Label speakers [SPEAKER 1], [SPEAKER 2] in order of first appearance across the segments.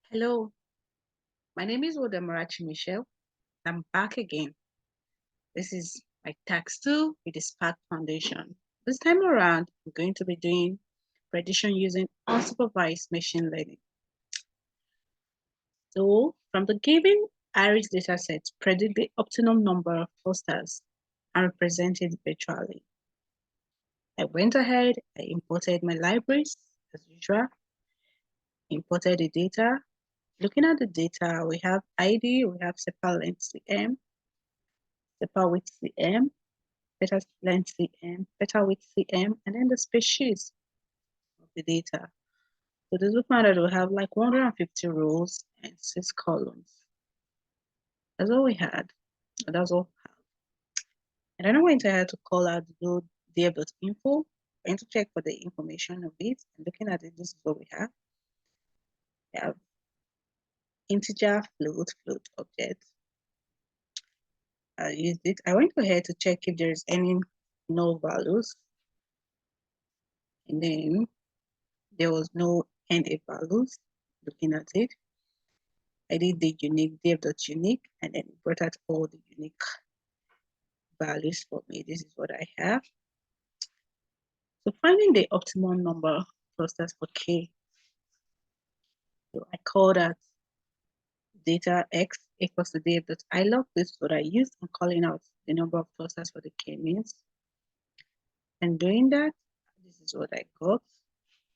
[SPEAKER 1] Hello, my name is Nwodo Amarachi Michelle. I'm back again. This is my tax 2 with the Spark Foundation. This time around, I'm going to be doing prediction using unsupervised machine learning. So, from the given iris dataset, predict the optimum number of clusters and represent it virtually. I went ahead, I imported my libraries as usual, imported the data. Looking at the data, we have ID, we have sepal length CM, sepal width CM, beta length CM, beta width CM, and then the species of the data. So this will find that we have like 150 rows and 6 columns. That's all we had. That's all we have. And then I went ahead to call out the dev.info and to check for the information of it. And looking at it, this is what we have. We have integer, float object. I used it. I went ahead to check if there's any null values. And then there was no NA values. Looking at it, I did the unique dev.unique and then brought out all the unique values for me. This is what I have. So finding the optimum number of clusters for K. So I call that data X equals to dev.ilog. This is what I used in calling out the number of clusters for the K means. And doing that, this is what I got.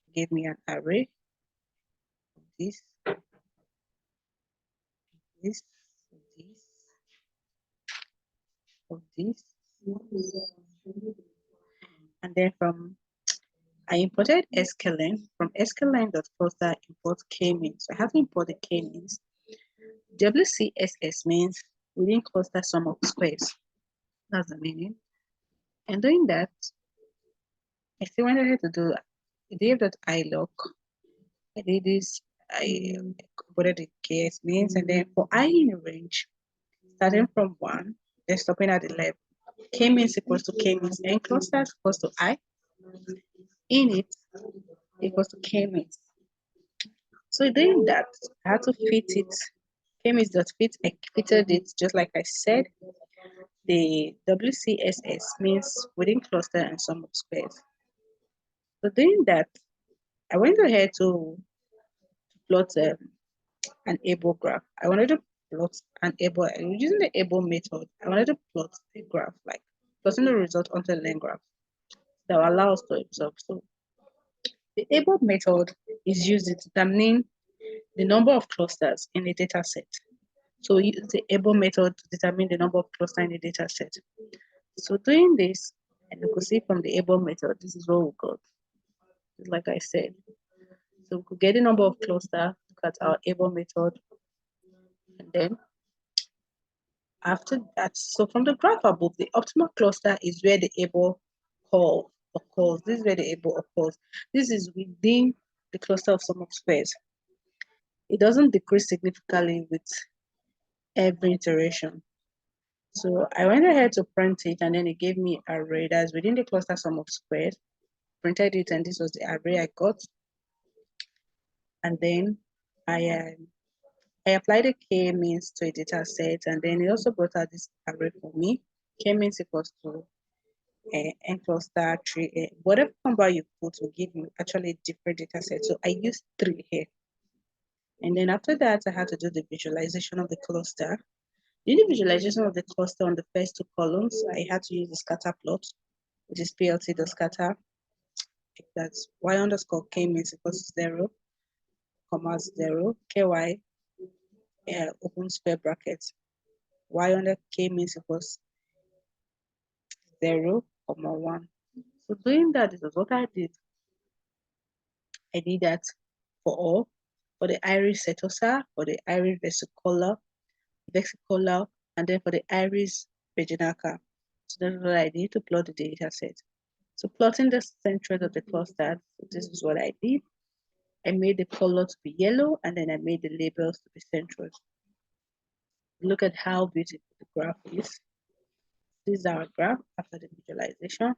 [SPEAKER 1] It gave me an array of this, this, of this. And then I imported sklen. From sklen.cluster import k-means. So I have to import the k-means. WCSS means within cluster sum of squares. That's the meaning. And doing that, I still went ahead to do div.ilog. I did this, I imported the ks means, and then for I in a range, starting from 1, then stopping at 11. K means equals to k means, and clusters equals to I. In it equals to k means. So doing that, I had to fit it. K means dot fit. I fitted it just like I said. The WCSS means within cluster and sum of squares. So doing that, I went ahead to plot an able graph. I wanted to plot an able using the able method. I wanted to plot a graph, like plotting the result onto a line graph that will allow us to observe. So the able method is used to determine the number of clusters in a data set. So we use the able method to determine the number of clusters in a data set. So doing this, and you could see from the able method, this is what we got. Like I said, so we could get the number of clusters, look at our able method, and then after that, so from the graph above, the optimal cluster is where the able occurs. This is where the able occurs. This is within the cluster of sum of squares. It doesn't decrease significantly with every iteration. So I went ahead to print it, and then it gave me an array that's within the cluster sum of squares. Printed it, and this was the array I got. And then I applied a k-means to a data set, and then it also brought out this array for me. K-means equals to n cluster 3. Whatever number you put will give you actually a different data set. So I used 3 here. And then after that, I had to do the visualization of the cluster. In the visualization of the cluster on the first 2 columns, I had to use the scatter plot, which is plt.scatter. That's y underscore k means equals to 0, comma 0, ky open square brackets, y under k means equals 0, comma 1. So doing that, this is what I did. I did that for all, for the iris setosa, for the iris vesicola, and then for the iris vaginaca. So that's what I did to plot the data set. So plotting the centroid of the cluster, so this is what I did. I made the color to be yellow, and then I made the labels to be centroid. Look at how beautiful the graph is. This is our graph after the visualization.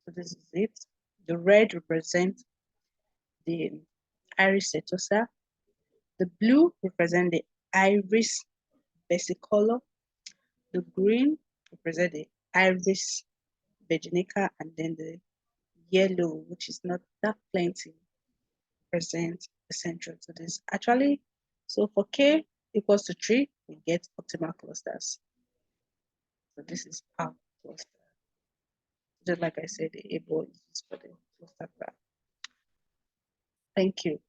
[SPEAKER 1] So this is it. The red represents the iris setosa. The blue represents the iris versicolor. The green represents the iris virginica, and then the yellow, which is not that plenty, represents the central to this. Actually, so for K equals to 3, we get optimal clusters. So this is our cluster. Just like I said, the able is used for the cluster graph. Thank you.